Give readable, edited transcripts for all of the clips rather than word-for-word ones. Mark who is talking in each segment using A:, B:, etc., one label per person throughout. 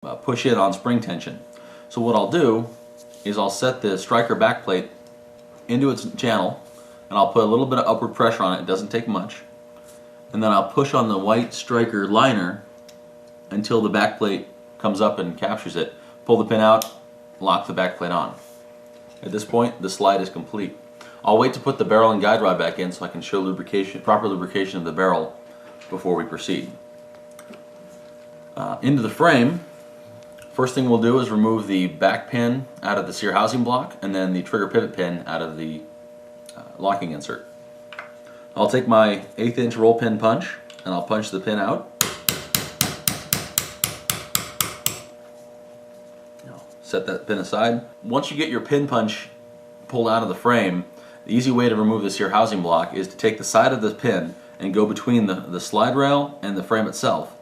A: push in on spring tension. So what I'll do is I'll set the striker backplate into its channel, and I'll put a little bit of upward pressure on it. It doesn't take much. And then I'll push on the white striker liner until the backplate comes up and captures it. Pull the pin out, lock the backplate on. At this point, the slide is complete. I'll wait to put the barrel and guide rod back in so I can show proper lubrication of the barrel before we proceed. Into the frame, first thing we'll do is remove the back pin out of the sear housing block and then the trigger pivot pin out of the locking insert. I'll take my 1/8 inch roll pin punch and I'll punch the pin out. Set that pin aside. Once you get your pin punch pulled out of the frame, the easy way to remove the sear housing block is to take the side of the pin and go between the slide rail and the frame itself.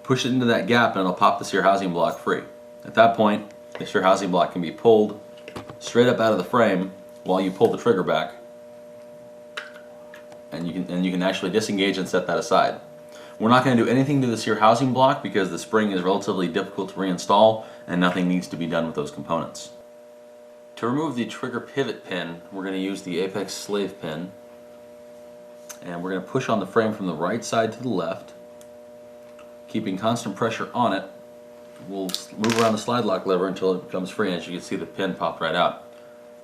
A: Push it into that gap and it'll pop the sear housing block free. At that point, the sear housing block can be pulled straight up out of the frame while you pull the trigger back, and you can actually disengage and set that aside. We're not going to do anything to the sear housing block because the spring is relatively difficult to reinstall and nothing needs to be done with those components. To remove the trigger pivot pin, we're going to use the apex slave pin, and we're going to push on the frame from the right side to the left, keeping constant pressure on it. We'll move around the slide lock lever until it becomes free, and as you can see, the pin popped right out.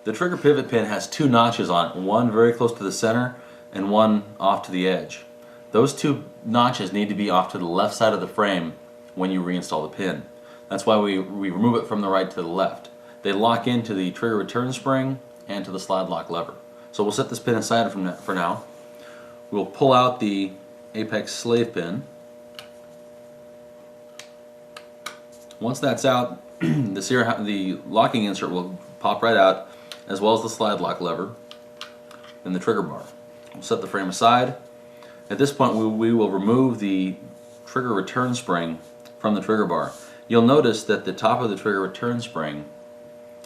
A: The trigger pivot pin has 2 notches on it, one very close to the center and one off to the edge. Those 2 notches need to be off to the left side of the frame when you reinstall the pin. That's why we remove it from the right to the left. They lock into the trigger return spring and to the slide lock lever. So we'll set this pin aside for now. We'll pull out the apex slave pin. Once that's out, the locking insert will pop right out, as well as the slide lock lever and the trigger bar. We'll set the frame aside. At this point, we will remove the trigger return spring from the trigger bar. You'll notice that the top of the trigger return spring,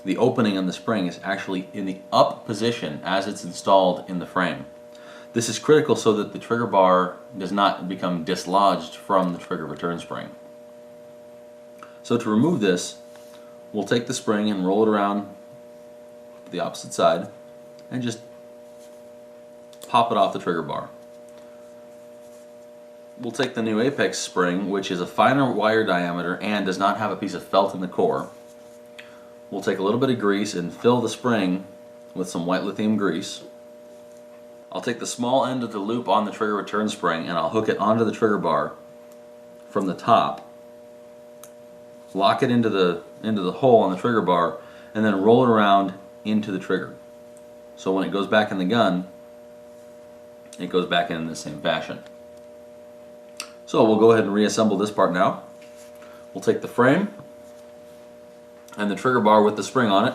A: the opening on the spring, is actually in the up position as it's installed in the frame. This is critical so that the trigger bar does not become dislodged from the trigger return spring. So to remove this, we'll take the spring and roll it around the opposite side and just pop it off the trigger bar. We'll take the new apex spring, which is a finer wire diameter and does not have a piece of felt in the core. We'll take a little bit of grease and fill the spring with some white lithium grease. I'll take the small end of the loop on the trigger return spring and I'll hook it onto the trigger bar from the top, lock it into the hole on the trigger bar, and then roll it around into the trigger. So when it goes back in the gun, it goes back in the same fashion. So we'll go ahead and reassemble this part now. We'll take the frame and the trigger bar with the spring on it,